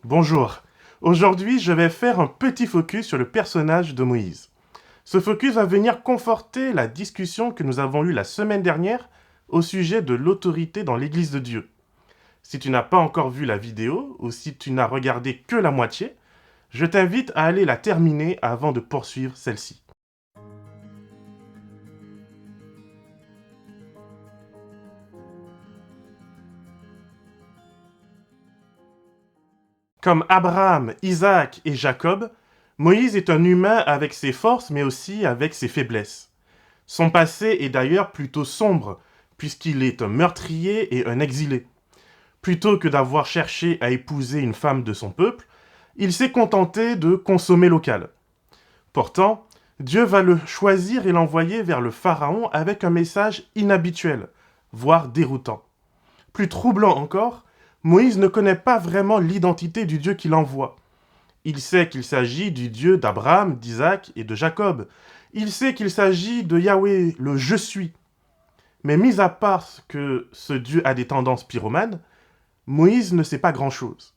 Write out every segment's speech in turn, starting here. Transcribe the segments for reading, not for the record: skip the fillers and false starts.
Bonjour. Aujourd'hui, je vais faire un petit focus sur le personnage de Moïse. Ce focus va venir conforter la discussion que nous avons eue la semaine dernière au sujet de l'autorité dans l'Église de Dieu. Si tu n'as pas encore vu la vidéo ou si tu n'as regardé que la moitié, je t'invite à aller la terminer avant de poursuivre celle-ci. Comme Abraham, Isaac et Jacob, Moïse est un humain avec ses forces mais aussi avec ses faiblesses. Son passé est d'ailleurs plutôt sombre, puisqu'il est un meurtrier et un exilé. Plutôt que d'avoir cherché à épouser une femme de son peuple, il s'est contenté de consommer local. Pourtant, Dieu va le choisir et l'envoyer vers le Pharaon avec un message inhabituel, voire déroutant. Plus troublant encore, Moïse ne connaît pas vraiment l'identité du Dieu qu'il envoie. Il sait qu'il s'agit du Dieu d'Abraham, d'Isaac et de Jacob. Il sait qu'il s'agit de Yahweh, le Je suis. Mais mis à part que ce Dieu a des tendances pyromanes, Moïse ne sait pas grand-chose.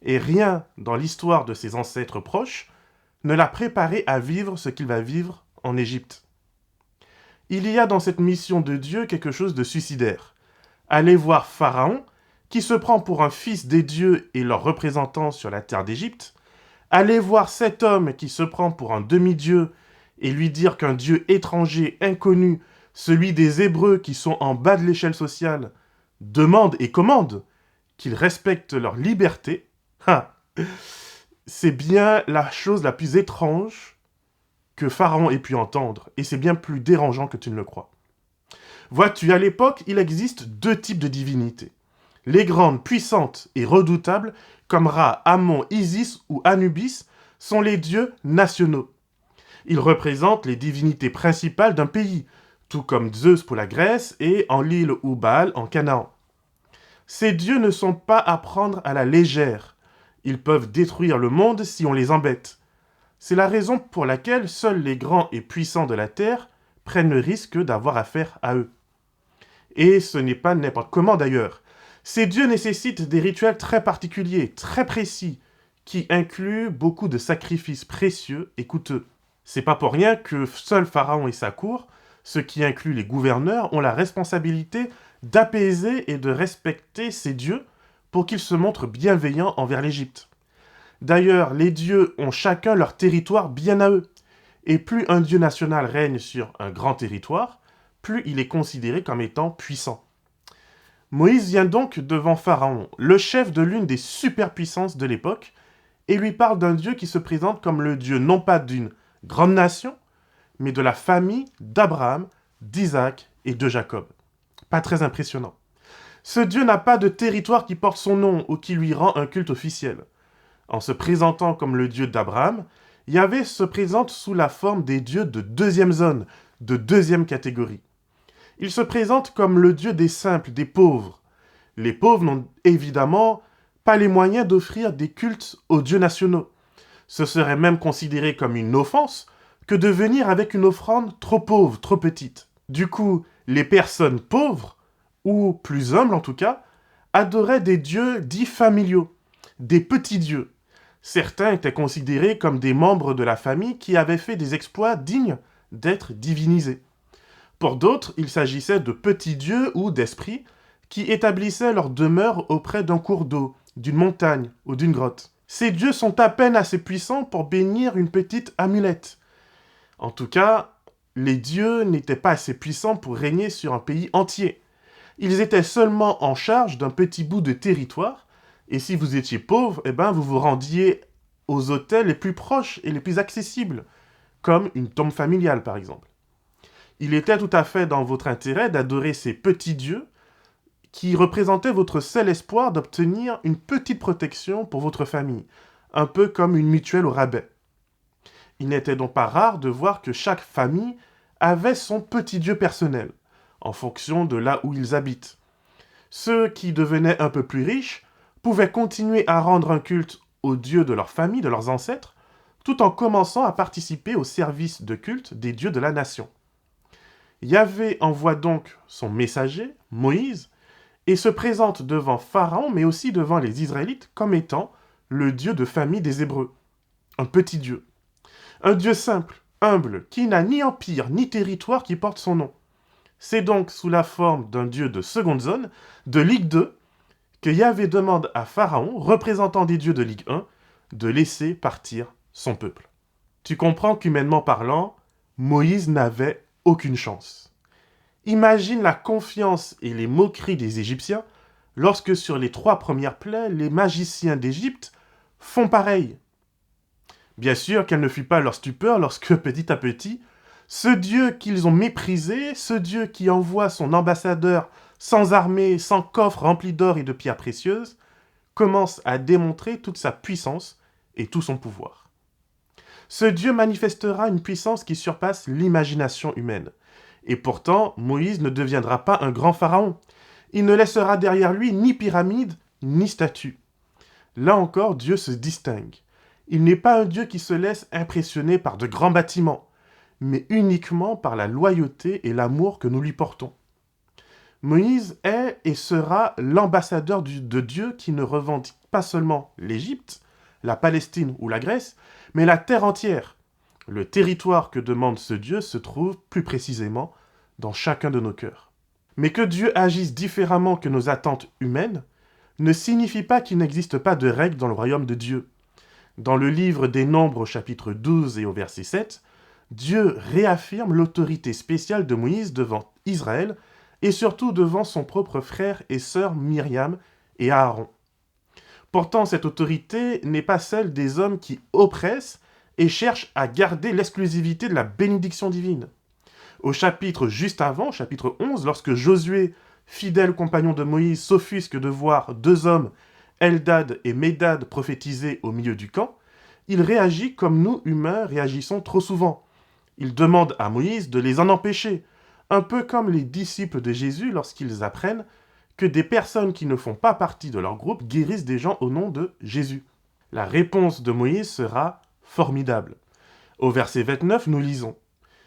Et rien dans l'histoire de ses ancêtres proches ne l'a préparé à vivre ce qu'il va vivre en Égypte. Il y a dans cette mission de Dieu quelque chose de suicidaire. Aller voir Pharaon, qui se prend pour un fils des dieux et leur représentant sur la terre d'Égypte, aller voir cet homme qui se prend pour un demi-dieu et lui dire qu'un dieu étranger, inconnu, celui des Hébreux qui sont en bas de l'échelle sociale, demande et commande qu'ils respectent leur liberté, c'est bien la chose la plus étrange que Pharaon ait pu entendre, et c'est bien plus dérangeant que tu ne le crois. Vois-tu, à l'époque, il existe deux types de divinités. Les grandes, puissantes et redoutables, comme Ra, Amon, Isis ou Anubis, sont les dieux nationaux. Ils représentent les divinités principales d'un pays, tout comme Zeus pour la Grèce et Enlil ou Baal en Canaan. Ces dieux ne sont pas à prendre à la légère. Ils peuvent détruire le monde si on les embête. C'est la raison pour laquelle seuls les grands et puissants de la terre prennent le risque d'avoir affaire à eux. Et ce n'est pas n'importe comment d'ailleurs. Ces dieux nécessitent des rituels très particuliers, très précis, qui incluent beaucoup de sacrifices précieux et coûteux. C'est pas pour rien que seul Pharaon et sa cour, ce qui inclut les gouverneurs, ont la responsabilité d'apaiser et de respecter ces dieux pour qu'ils se montrent bienveillants envers l'Égypte. D'ailleurs, les dieux ont chacun leur territoire bien à eux. Et plus un dieu national règne sur un grand territoire, plus il est considéré comme étant puissant. Moïse vient donc devant Pharaon, le chef de l'une des superpuissances de l'époque, et lui parle d'un Dieu qui se présente comme le Dieu non pas d'une grande nation, mais de la famille d'Abraham, d'Isaac et de Jacob. Pas très impressionnant. Ce Dieu n'a pas de territoire qui porte son nom ou qui lui rend un culte officiel. En se présentant comme le Dieu d'Abraham, Yahvé se présente sous la forme des dieux de deuxième zone, de deuxième catégorie. Il se présente comme le Dieu des simples, des pauvres. Les pauvres n'ont évidemment pas les moyens d'offrir des cultes aux dieux nationaux. Ce serait même considéré comme une offense que de venir avec une offrande trop pauvre, trop petite. Du coup, les personnes pauvres, ou plus humbles en tout cas, adoraient des dieux dits familiaux, des petits dieux. Certains étaient considérés comme des membres de la famille qui avaient fait des exploits dignes d'être divinisés. Pour d'autres, il s'agissait de petits dieux ou d'esprits qui établissaient leur demeure auprès d'un cours d'eau, d'une montagne ou d'une grotte. Ces dieux sont à peine assez puissants pour bénir une petite amulette. En tout cas, les dieux n'étaient pas assez puissants pour régner sur un pays entier. Ils étaient seulement en charge d'un petit bout de territoire, et si vous étiez pauvre, vous vous rendiez aux hôtels les plus proches et les plus accessibles, comme une tombe familiale par exemple. Il était tout à fait dans votre intérêt d'adorer ces petits dieux qui représentaient votre seul espoir d'obtenir une petite protection pour votre famille, un peu comme une mutuelle au rabais. Il n'était donc pas rare de voir que chaque famille avait son petit dieu personnel, en fonction de là où ils habitent. Ceux qui devenaient un peu plus riches pouvaient continuer à rendre un culte aux dieux de leur famille, de leurs ancêtres, tout en commençant à participer au service de culte des dieux de la nation. Yahvé envoie donc son messager, Moïse, et se présente devant Pharaon, mais aussi devant les Israélites, comme étant le Dieu de famille des Hébreux, un petit Dieu. Un Dieu simple, humble, qui n'a ni empire ni territoire qui porte son nom. C'est donc sous la forme d'un Dieu de seconde zone, de Ligue 2, que Yahvé demande à Pharaon, représentant des dieux de Ligue 1, de laisser partir son peuple. Tu comprends qu'humainement parlant, Moïse n'avait aucune chance. Imagine la confiance et les moqueries des Égyptiens lorsque sur les 3 premières plaies, les magiciens d'Égypte font pareil. Bien sûr, quelle ne fut pas leur stupeur lorsque, petit à petit, ce Dieu qu'ils ont méprisé, ce Dieu qui envoie son ambassadeur sans armée, sans coffre rempli d'or et de pierres précieuses, commence à démontrer toute sa puissance et tout son pouvoir. Ce Dieu manifestera une puissance qui surpasse l'imagination humaine. Et pourtant, Moïse ne deviendra pas un grand pharaon. Il ne laissera derrière lui ni pyramide, ni statue. Là encore, Dieu se distingue. Il n'est pas un Dieu qui se laisse impressionner par de grands bâtiments, mais uniquement par la loyauté et l'amour que nous lui portons. Moïse est et sera l'ambassadeur de Dieu qui ne revendique pas seulement l'Égypte, la Palestine ou la Grèce, mais la terre entière. Le territoire que demande ce Dieu se trouve plus précisément dans chacun de nos cœurs. Mais que Dieu agisse différemment que nos attentes humaines ne signifie pas qu'il n'existe pas de règles dans le royaume de Dieu. Dans le livre des Nombres au chapitre 12 et au verset 7, Dieu réaffirme l'autorité spéciale de Moïse devant Israël et surtout devant son propre frère et sœur Myriam et Aaron. Pourtant, cette autorité n'est pas celle des hommes qui oppressent et cherchent à garder l'exclusivité de la bénédiction divine. Au chapitre juste avant, chapitre 11, lorsque Josué, fidèle compagnon de Moïse, s'offusque de voir 2 hommes, Eldad et Médad, prophétiser au milieu du camp, il réagit comme nous, humains, réagissons trop souvent. Il demande à Moïse de les en empêcher, un peu comme les disciples de Jésus lorsqu'ils apprennent que des personnes qui ne font pas partie de leur groupe guérissent des gens au nom de Jésus. La réponse de Moïse sera formidable. Au verset 29, nous lisons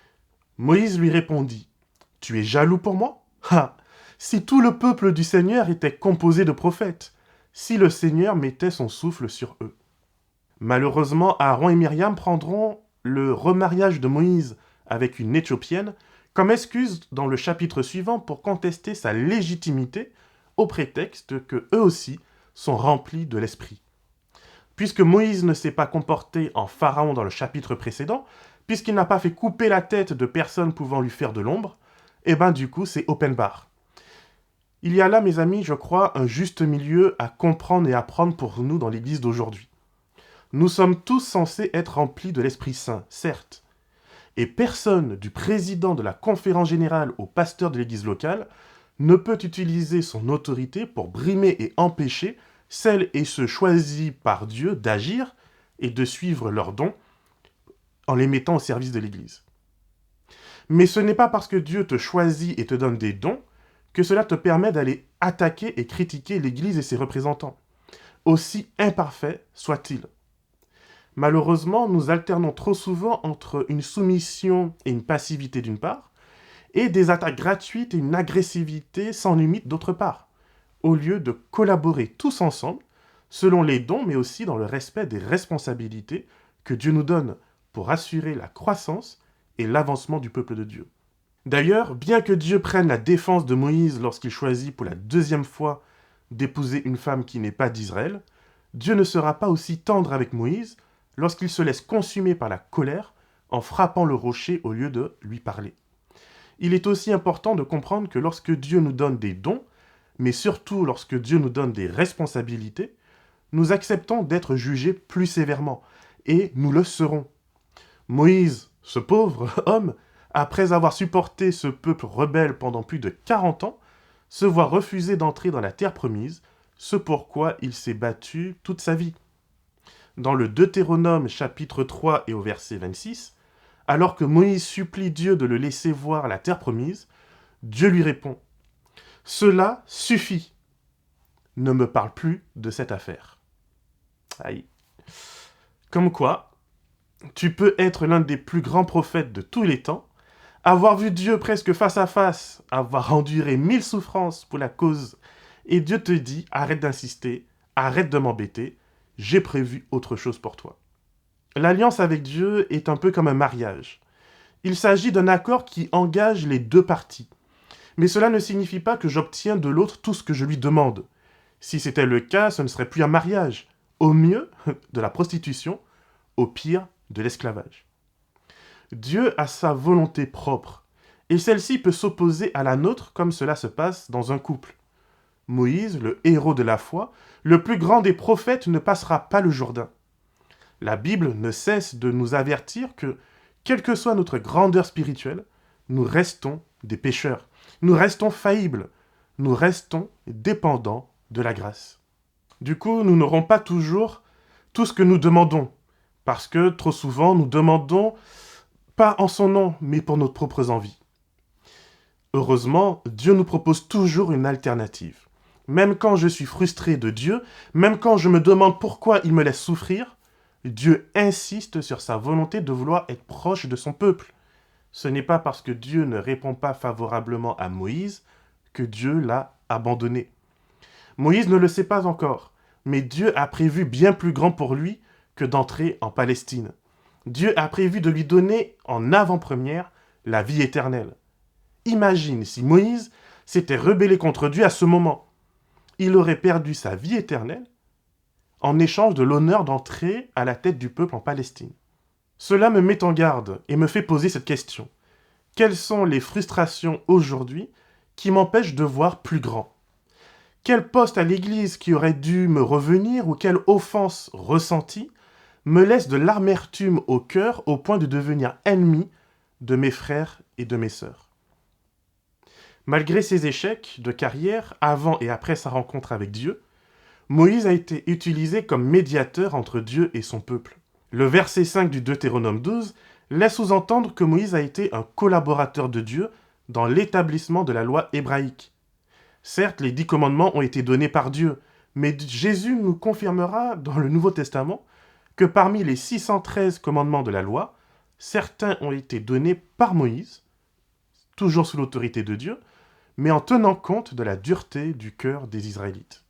« Moïse lui répondit, « Tu es jaloux pour moi ? Ah, si tout le peuple du Seigneur était composé de prophètes, si le Seigneur mettait son souffle sur eux. » Malheureusement, Aaron et Myriam prendront le remariage de Moïse avec une Éthiopienne comme excuse dans le chapitre suivant pour contester sa légitimité au prétexte que eux aussi sont remplis de l'esprit. Puisque Moïse ne s'est pas comporté en pharaon dans le chapitre précédent, puisqu'il n'a pas fait couper la tête de personnes pouvant lui faire de l'ombre, et ben du coup c'est open bar. Il y a là, mes amis, je crois, un juste milieu à comprendre et apprendre pour nous dans l'Église d'aujourd'hui. Nous sommes tous censés être remplis de l'Esprit Saint, certes, et personne, du président de la conférence générale au pasteur de l'église locale, ne peut utiliser son autorité pour brimer et empêcher celles et ceux choisis par Dieu d'agir et de suivre leurs dons en les mettant au service de l'église. Mais ce n'est pas parce que Dieu te choisit et te donne des dons que cela te permet d'aller attaquer et critiquer l'église et ses représentants, aussi imparfaits soient-ils. Malheureusement, nous alternons trop souvent entre une soumission et une passivité d'une part, et des attaques gratuites et une agressivité sans limite d'autre part, au lieu de collaborer tous ensemble, selon les dons, mais aussi dans le respect des responsabilités que Dieu nous donne pour assurer la croissance et l'avancement du peuple de Dieu. D'ailleurs, bien que Dieu prenne la défense de Moïse lorsqu'il choisit pour la 2e fois d'épouser une femme qui n'est pas d'Israël, Dieu ne sera pas aussi tendre avec Moïse lorsqu'il se laisse consumer par la colère en frappant le rocher au lieu de lui parler. Il est aussi important de comprendre que lorsque Dieu nous donne des dons, mais surtout lorsque Dieu nous donne des responsabilités, nous acceptons d'être jugés plus sévèrement, et nous le serons. Moïse, ce pauvre homme, après avoir supporté ce peuple rebelle pendant plus de 40 ans, se voit refuser d'entrer dans la terre promise, ce pourquoi il s'est battu toute sa vie. Dans le Deutéronome chapitre 3 et au verset 26, alors que Moïse supplie Dieu de le laisser voir la terre promise, Dieu lui répond « Cela suffit. Ne me parle plus de cette affaire. » Aïe. Comme quoi, tu peux être l'un des plus grands prophètes de tous les temps, avoir vu Dieu presque face à face, avoir enduré 1000 souffrances pour la cause, et Dieu te dit « Arrête d'insister, arrête de m'embêter, j'ai prévu autre chose pour toi. L'alliance avec Dieu est un peu comme un mariage. Il s'agit d'un accord qui engage les deux parties. Mais cela ne signifie pas que j'obtiens de l'autre tout ce que je lui demande. Si c'était le cas, ce ne serait plus un mariage. Au mieux, de la prostitution, au pire, de l'esclavage. Dieu a sa volonté propre, et celle-ci peut s'opposer à la nôtre comme cela se passe dans un couple. Moïse, le héros de la foi, le plus grand des prophètes, ne passera pas le Jourdain. La Bible ne cesse de nous avertir que, quelle que soit notre grandeur spirituelle, nous restons des pécheurs, nous restons faillibles, nous restons dépendants de la grâce. Du coup, nous n'aurons pas toujours tout ce que nous demandons, parce que trop souvent, nous demandons pas en son nom, mais pour nos propres envies. Heureusement, Dieu nous propose toujours une alternative. Même quand je suis frustré de Dieu, même quand je me demande pourquoi il me laisse souffrir, Dieu insiste sur sa volonté de vouloir être proche de son peuple. Ce n'est pas parce que Dieu ne répond pas favorablement à Moïse que Dieu l'a abandonné. Moïse ne le sait pas encore, mais Dieu a prévu bien plus grand pour lui que d'entrer en Palestine. Dieu a prévu de lui donner en avant-première la vie éternelle. Imagine si Moïse s'était rebellé contre Dieu à ce moment. Il aurait perdu sa vie éternelle en échange de l'honneur d'entrer à la tête du peuple en Palestine. Cela me met en garde et me fait poser cette question. Quelles sont les frustrations aujourd'hui qui m'empêchent de voir plus grand ? Quel poste à l'église qui aurait dû me revenir ou quelle offense ressentie me laisse de l'amertume au cœur au point de devenir ennemi de mes frères et de mes sœurs. Malgré ses échecs de carrière avant et après sa rencontre avec Dieu, Moïse a été utilisé comme médiateur entre Dieu et son peuple. Le verset 5 du Deutéronome 12 laisse sous-entendre que Moïse a été un collaborateur de Dieu dans l'établissement de la loi hébraïque. Certes, les 10 commandements ont été donnés par Dieu, mais Jésus nous confirmera dans le Nouveau Testament que parmi les 613 commandements de la loi, certains ont été donnés par Moïse, toujours sous l'autorité de Dieu, mais en tenant compte de la dureté du cœur des Israélites.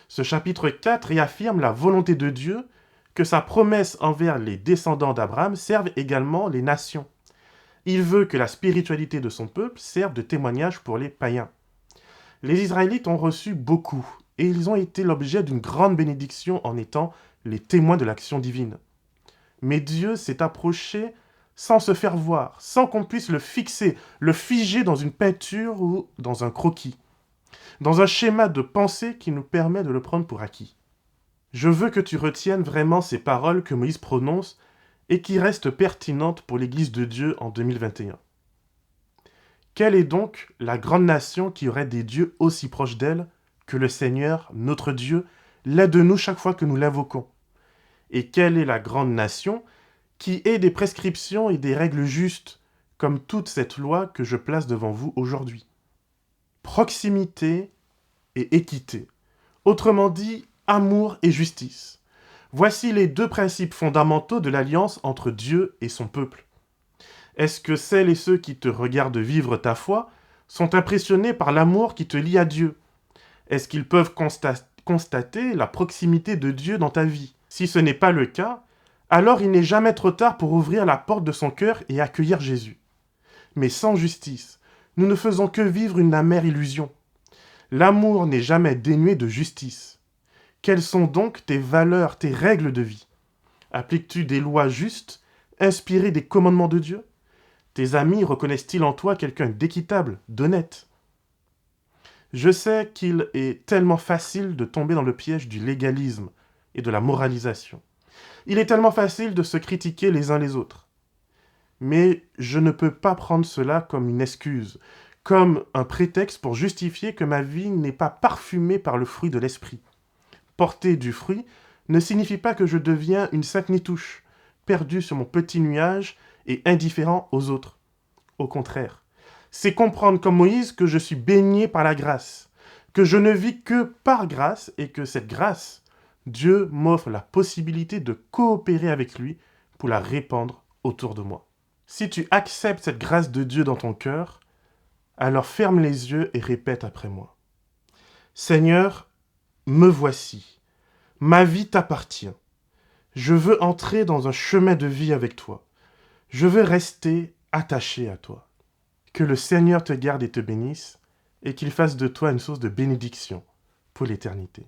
Ce chapitre 4 réaffirme la volonté de Dieu que sa promesse envers les descendants d'Abraham serve également les nations. Il veut que la spiritualité de son peuple serve de témoignage pour les païens. Les Israélites ont reçu beaucoup, et ils ont été l'objet d'une grande bénédiction en étant les témoins de l'action divine. Mais Dieu s'est approché sans se faire voir, sans qu'on puisse le fixer, le figer dans une peinture ou dans un croquis, dans un schéma de pensée qui nous permet de le prendre pour acquis. Je veux que tu retiennes vraiment ces paroles que Moïse prononce et qui restent pertinentes pour l'Église de Dieu en 2021. Quelle est donc la grande nation qui aurait des dieux aussi proches d'elle que le Seigneur, notre Dieu, l'est de nous chaque fois que nous l'invoquons? Et quelle est la grande nation qui ait des prescriptions et des règles justes, comme toute cette loi que je place devant vous aujourd'hui? Proximité et équité. Autrement dit, amour et justice. Voici les 2 principes fondamentaux de l'alliance entre Dieu et son peuple. Est-ce que celles et ceux qui te regardent vivre ta foi sont impressionnés par l'amour qui te lie à Dieu? Est-ce qu'ils peuvent constater la proximité de Dieu dans ta vie? Si ce n'est pas le cas, alors il n'est jamais trop tard pour ouvrir la porte de son cœur et accueillir Jésus. Mais sans justice, nous ne faisons que vivre une amère illusion. L'amour n'est jamais dénué de justice. Quelles sont donc tes valeurs, tes règles de vie? Appliques-tu des lois justes, inspirées des commandements de Dieu? Tes amis reconnaissent-ils en toi quelqu'un d'équitable, d'honnête? Je sais qu'il est tellement facile de tomber dans le piège du légalisme et de la moralisation. Il est tellement facile de se critiquer les uns les autres. Mais je ne peux pas prendre cela comme une excuse, comme un prétexte pour justifier que ma vie n'est pas parfumée par le fruit de l'esprit. Porter du fruit ne signifie pas que je deviens une sainte nitouche, perdu sur mon petit nuage et indifférent aux autres. Au contraire, c'est comprendre comme Moïse que je suis baigné par la grâce, que je ne vis que par grâce et que cette grâce, Dieu m'offre la possibilité de coopérer avec lui pour la répandre autour de moi. Si tu acceptes cette grâce de Dieu dans ton cœur, alors ferme les yeux et répète après moi. Seigneur, me voici. Ma vie t'appartient. Je veux entrer dans un chemin de vie avec toi. Je veux rester attaché à toi. Que le Seigneur te garde et te bénisse, et qu'il fasse de toi une source de bénédiction pour l'éternité.